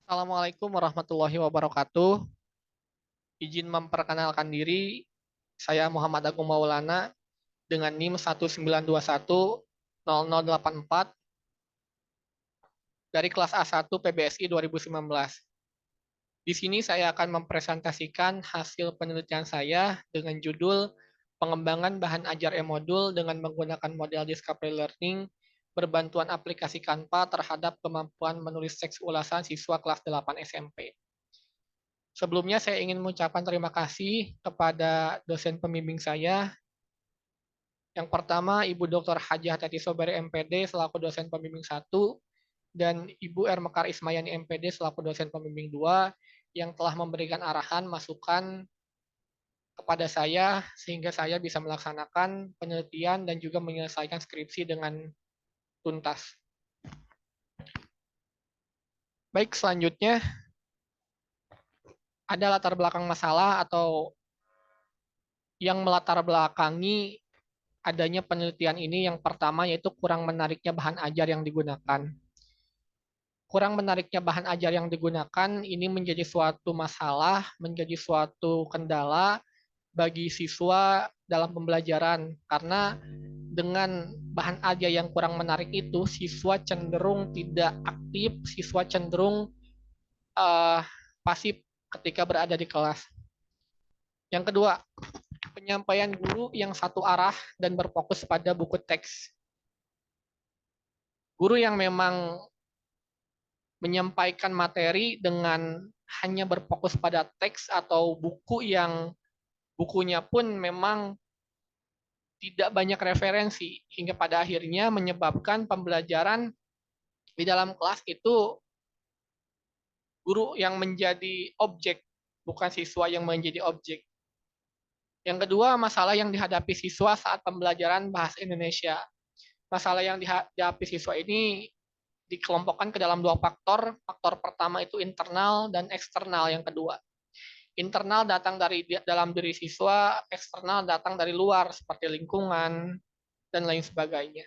Assalamualaikum warahmatullahi wabarakatuh. Izin memperkenalkan diri, saya Muhammad Agung Maulana dengan NIM 192100084 dari kelas A1 PBSI 2019. Di sini saya akan mempresentasikan hasil penelitian saya dengan judul Pengembangan Bahan Ajar E-Modul dengan menggunakan model Discovery Learning berbantuan aplikasi Canva terhadap kemampuan menulis teks ulasan siswa kelas 8 SMP. Sebelumnya saya ingin mengucapkan terima kasih kepada dosen pembimbing saya. Yang pertama, Ibu Dr. Hajah Tati Sobari MPD selaku dosen pembimbing 1 dan Ibu R. Mekar Ismayani MPD selaku dosen pembimbing 2 yang telah memberikan arahan, masukan kepada saya sehingga saya bisa melaksanakan penelitian dan juga menyelesaikan skripsi dengan tuntas. Baik, selanjutnya ada latar belakang masalah atau yang melatar belakangi adanya penelitian ini. Yang pertama yaitu kurang menariknya bahan ajar yang digunakan. Kurang menariknya bahan ajar yang digunakan ini menjadi suatu masalah, menjadi suatu kendala bagi siswa dalam pembelajaran. Karena dengan bahan ajar yang kurang menarik itu, siswa cenderung tidak aktif, siswa cenderung uh, pasif ketika berada di kelas. Yang kedua, penyampaian guru yang satu arah dan berfokus pada buku teks. Guru yang memang menyampaikan materi dengan hanya berfokus pada teks atau buku yang bukunya pun memang tidak banyak referensi hingga pada akhirnya menyebabkan pembelajaran di dalam kelas itu guru yang menjadi objek, bukan siswa yang menjadi objek. Yang kedua, masalah yang dihadapi siswa saat pembelajaran bahasa Indonesia. Masalah yang dihadapi siswa ini dikelompokkan ke dalam dua faktor. Faktor pertama itu internal dan eksternal yang kedua. Internal datang dari dalam diri siswa, eksternal datang dari luar seperti lingkungan dan lain sebagainya.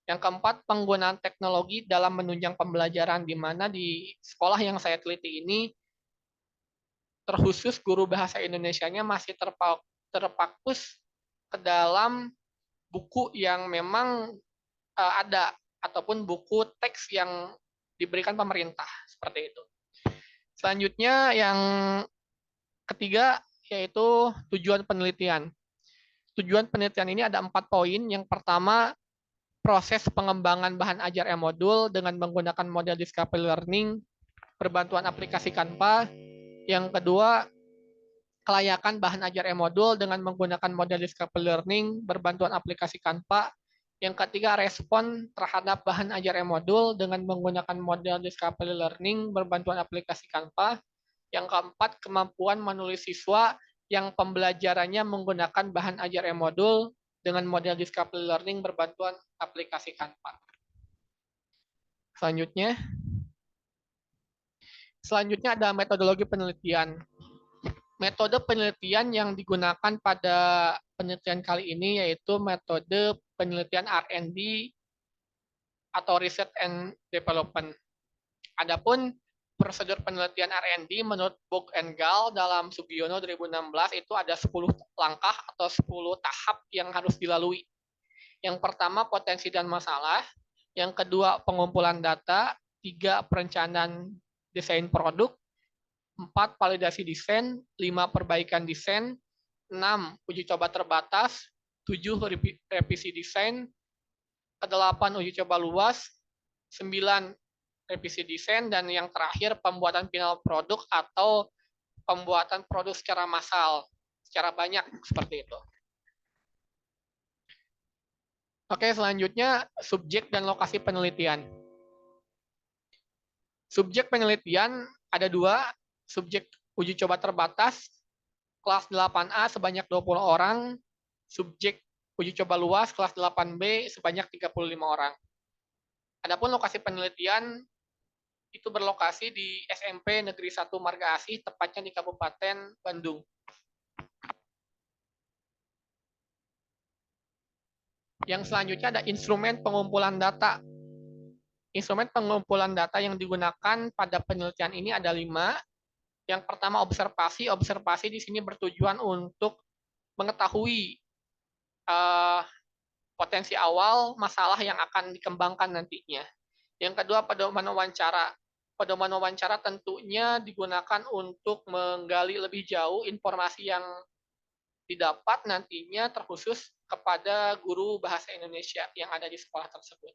Yang keempat, penggunaan teknologi dalam menunjang pembelajaran, di mana di sekolah yang saya teliti ini terkhusus guru bahasa Indonesianya masih terpakus ke dalam buku yang memang ada ataupun buku teks yang diberikan pemerintah seperti itu. Selanjutnya yang ketiga yaitu tujuan penelitian. Tujuan penelitian ini ada 4 poin. Yang pertama, proses pengembangan bahan ajar e-modul dengan menggunakan model Discovery Learning berbantuan aplikasi Canva. Yang kedua, kelayakan bahan ajar e-modul dengan menggunakan model Discovery Learning berbantuan aplikasi Canva. Yang ketiga, respon terhadap bahan ajar e-modul dengan menggunakan model Discovery Learning berbantuan aplikasi Canva. Yang keempat, kemampuan menulis siswa yang pembelajarannya menggunakan bahan ajar e-modul dengan model Discovery Learning berbantuan aplikasi Canva. Selanjutnya ada metodologi penelitian. Metode penelitian yang digunakan pada penelitian kali ini yaitu metode penelitian R&D atau Research and Development. Adapun prosedur penelitian R&D menurut Book and Gall dalam Sugiono 2016 itu ada 10 langkah atau 10 tahap yang harus dilalui. Yang pertama, potensi dan masalah. Yang kedua, pengumpulan data. 3, perencanaan desain produk. 4, validasi desain. 5, perbaikan desain. 6, uji coba terbatas. 7, revisi desain. Ke-8, uji coba luas. 9, revisi desain. Dan yang terakhir, pembuatan final produk atau pembuatan produk secara massal, secara banyak, seperti itu. Oke, selanjutnya subjek dan lokasi penelitian. Subjek penelitian ada 2, subjek uji coba terbatas, kelas 8A sebanyak 20 orang, subjek uji coba luas, kelas 8B sebanyak 35 orang. Adapun lokasi penelitian itu berlokasi di SMP Negeri 1 Marga Asih, tepatnya di Kabupaten Bandung. Yang selanjutnya ada instrumen pengumpulan data. Instrumen pengumpulan data yang digunakan pada penelitian ini ada 5. Yang pertama observasi. Observasi di sini bertujuan untuk mengetahui potensi awal masalah yang akan dikembangkan nantinya. Yang kedua pedoman wawancara. Pedoman wawancara tentunya digunakan untuk menggali lebih jauh informasi yang didapat nantinya terkhusus kepada guru bahasa Indonesia yang ada di sekolah tersebut.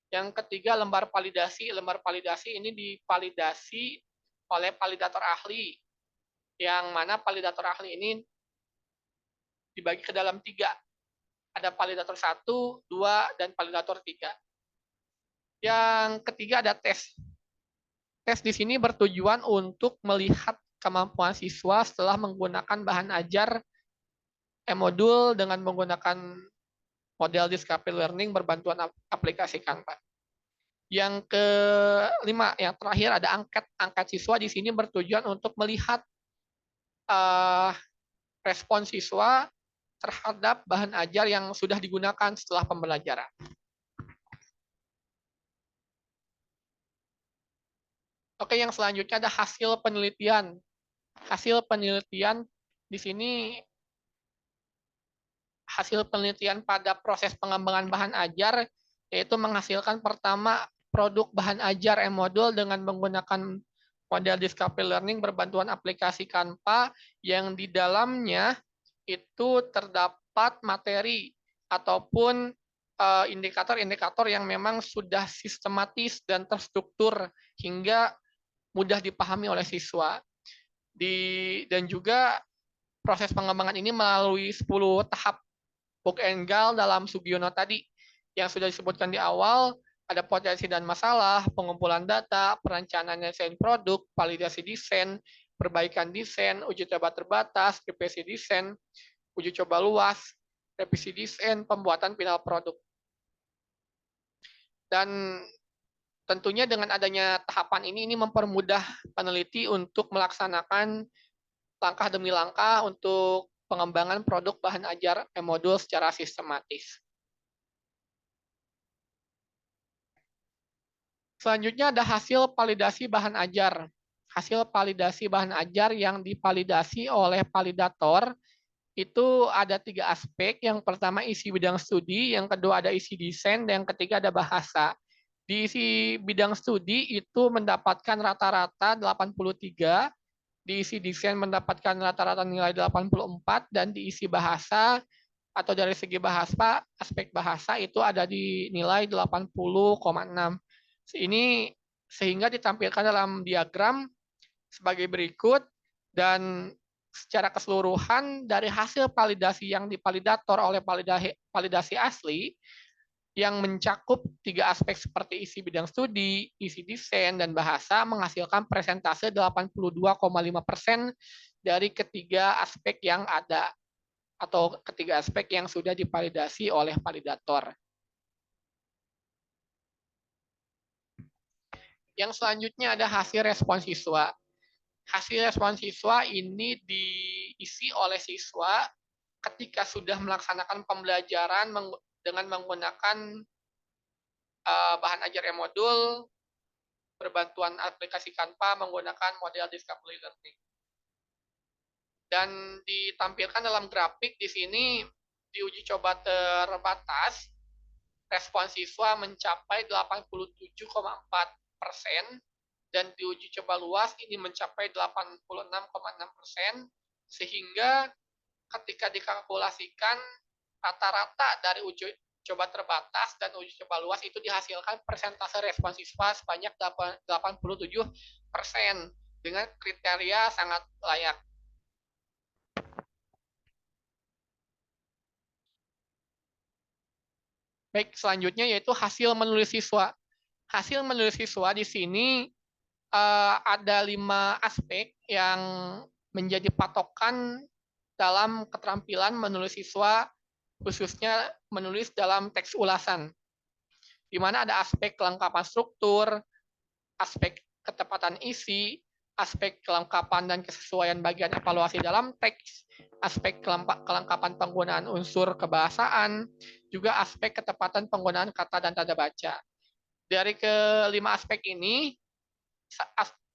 Yang ketiga, lembar validasi. Lembar validasi ini divalidasi oleh validator ahli, yang mana validator ahli ini dibagi ke dalam 3. Ada validator 1, 2, dan validator 3. Yang ketiga ada tes. Tes di sini bertujuan untuk melihat kemampuan siswa setelah menggunakan bahan ajar e-modul dengan menggunakan model Discovery Learning berbantuan aplikasi Canva. Yang kelima, yang terakhir ada angkat siswa. Di sini bertujuan untuk melihat respon siswa terhadap bahan ajar yang sudah digunakan setelah pembelajaran. Oke, yang selanjutnya ada hasil penelitian. Hasil penelitian di sini hasil penelitian pada proses pengembangan bahan ajar, yaitu menghasilkan pertama produk bahan ajar e-modul dengan menggunakan model Discovery Learning berbantuan aplikasi Canva yang di dalamnya itu terdapat materi ataupun indikator-indikator yang memang sudah sistematis dan terstruktur hingga mudah dipahami oleh siswa. Dan juga proses pengembangan ini melalui 10 tahap book and gal dalam Sugiono tadi yang sudah disebutkan di awal. Ada potensi dan masalah, pengumpulan data, perencanaan desain produk, validasi desain, perbaikan desain, uji coba terbatas, revisi desain, uji coba luas, revisi desain, pembuatan final produk. Dan tentunya dengan adanya tahapan ini mempermudah peneliti untuk melaksanakan langkah demi langkah untuk pengembangan produk bahan ajar e-modul secara sistematis. Selanjutnya ada hasil validasi bahan ajar. Hasil validasi bahan ajar yang divalidasi oleh validator itu ada 3 aspek. Yang pertama isi bidang studi, yang kedua ada isi desain, dan yang ketiga ada bahasa. Di isi bidang studi itu mendapatkan rata-rata 83, diisi desain mendapatkan rata-rata nilai 84, dan diisi bahasa atau dari segi bahasa, aspek bahasa itu ada di nilai 80,6. Ini sehingga ditampilkan dalam diagram sebagai berikut, dan secara keseluruhan dari hasil validasi yang divalidator oleh validasi asli yang mencakup 3 aspek seperti isi bidang studi, isi desain, dan bahasa menghasilkan persentase 82,5% dari ketiga aspek yang ada atau ketiga aspek yang sudah divalidasi oleh validator. Yang selanjutnya ada hasil respon siswa. Hasil respon siswa ini diisi oleh siswa ketika sudah melaksanakan pembelajaran dengan menggunakan bahan ajar e-modul berbantuan aplikasi Canva menggunakan model Discovery Learning. Dan ditampilkan dalam grafik di sini di uji coba terbatas, respon siswa mencapai 87,4%, dan di uji coba luas ini mencapai 86,6%, sehingga ketika dikalkulasikan rata-rata dari uji coba terbatas dan uji coba luas itu dihasilkan persentase respon siswa sebanyak 87% dengan kriteria sangat layak. Baik, selanjutnya yaitu hasil menulis siswa. Hasil menulis siswa di sini ada 5 aspek yang menjadi patokan dalam keterampilan menulis siswa, khususnya menulis dalam teks ulasan, di mana ada aspek kelengkapan struktur, aspek ketepatan isi, aspek kelengkapan dan kesesuaian bagian evaluasi dalam teks, aspek kelengkapan penggunaan unsur kebahasaan, juga aspek ketepatan penggunaan kata dan tanda baca. Dari kelima aspek ini,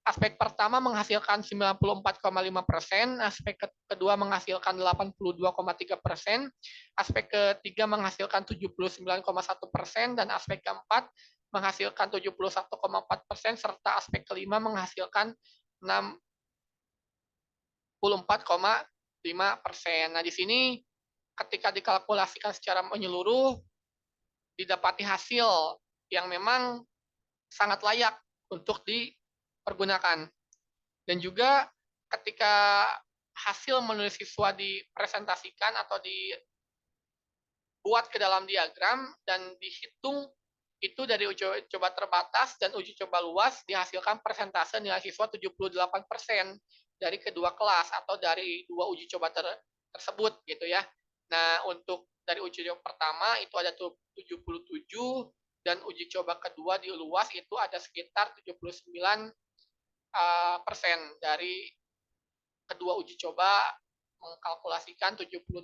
aspek pertama menghasilkan 94,5%, aspek kedua menghasilkan 82,3%, aspek ketiga menghasilkan 79,1%, dan aspek keempat menghasilkan 71,4%, serta aspek kelima menghasilkan 64,5%. Nah, di sini ketika dikalkulasikan secara menyeluruh, didapati hasil yang memang sangat layak untuk dipergunakan. Dan juga ketika hasil menulis siswa dipresentasikan atau dibuat ke dalam diagram dan dihitung itu dari uji coba terbatas dan uji coba luas, dihasilkan persentase nilai siswa 78% dari kedua kelas atau dari dua uji coba tersebut gitu ya. Nah, untuk dari uji coba pertama itu ada 77 dan uji coba kedua di luas itu ada sekitar 79% dari kedua uji coba mengkalkulasikan 78%.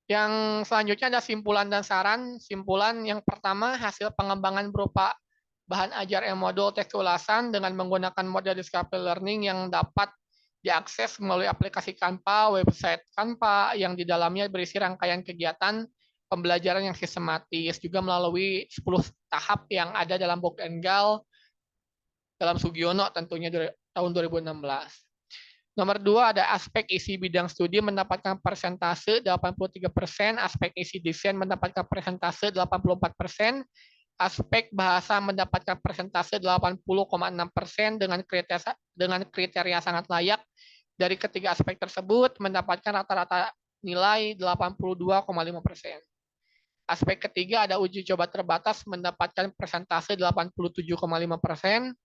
Yang selanjutnya ada simpulan dan saran. Simpulan yang pertama, hasil pengembangan berupa bahan ajar e-modul teks ulasan dengan menggunakan model discovery learning yang dapat diakses melalui aplikasi Canva, website Canva yang di dalamnya berisi rangkaian kegiatan pembelajaran yang sistematis, juga melalui 10 tahap yang ada dalam Book and Gal dalam Sugiono tentunya dari tahun 2016. Nomor 2 ada aspek isi bidang studi mendapatkan persentase 83%, aspek isi desain mendapatkan persentase 84%, aspek bahasa mendapatkan persentase 80,6% dengan kriteria sangat layak. Dari ketiga aspek tersebut mendapatkan rata-rata nilai 82,5%. Aspek ketiga ada uji coba terbatas mendapatkan persentase 87,5%.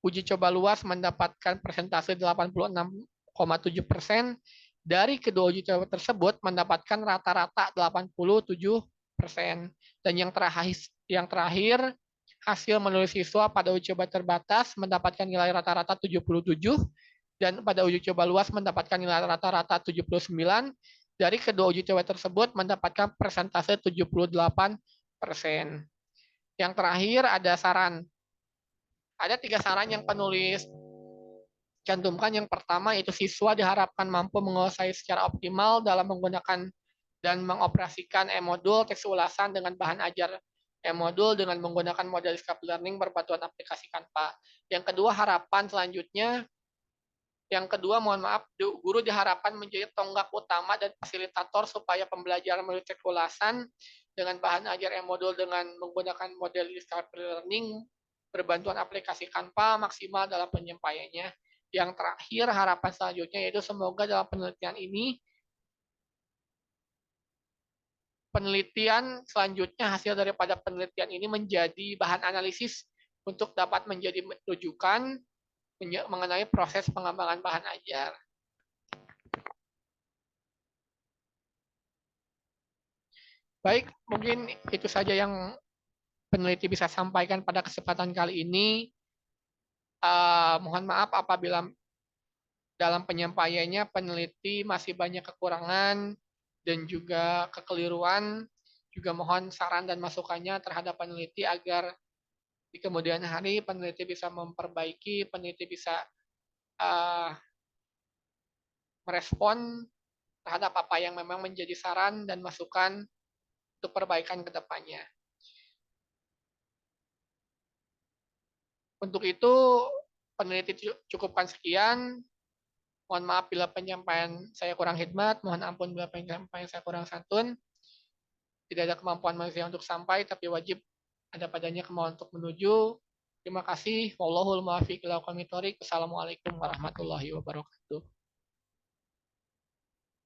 Uji coba luas mendapatkan persentase 86,7%. Dari kedua uji coba tersebut mendapatkan rata-rata 87%. Dan yang terakhir hasil menulis siswa pada uji coba terbatas mendapatkan nilai rata-rata 77 dan pada uji coba luas mendapatkan nilai rata-rata 79. Dari kedua uji coba tersebut mendapatkan persentase 78%. Yang terakhir ada saran. Ada 3 saran yang penulis cantumkan. Yang pertama yaitu siswa diharapkan mampu menguasai secara optimal dalam menggunakan dan mengoperasikan e-modul teks ulasan dengan bahan ajar e-modul dengan menggunakan model discovery learning berbantuan aplikasi Canva. Yang kedua, harapan selanjutnya. Yang kedua, mohon maaf, guru diharapkan menjadi tonggak utama dan fasilitator supaya pembelajaran melalui teks ulasan dengan bahan ajar e-modul dengan menggunakan model discovery learning berbantuan aplikasi Canva maksimal dalam penyampaiannya. Yang terakhir, harapan selanjutnya yaitu semoga dalam penelitian ini, penelitian selanjutnya hasil daripada penelitian ini menjadi bahan analisis untuk dapat menjadi rujukan mengenai proses pengembangan bahan ajar. Baik, mungkin itu saja yang peneliti bisa sampaikan pada kesempatan kali ini. Mohon maaf apabila dalam penyampaiannya peneliti masih banyak kekurangan dan juga kekeliruan. Juga mohon saran dan masukannya terhadap peneliti agar di kemudian hari peneliti bisa memperbaiki, peneliti bisa merespon terhadap apa yang memang menjadi saran dan masukan untuk perbaikan ke depannya. Untuk itu, peneliti cukupkan sekian. Mohon maaf bila penyampaian saya kurang hikmat, mohon ampun bila penyampaian saya kurang santun. Tidak ada kemampuan manusia untuk sampai, tapi wajib ada padanya kemauan untuk menuju. Terima kasih. Wallahul muwaffiq ila aqwamit thoriq. Wassalamualaikum warahmatullahi wabarakatuh.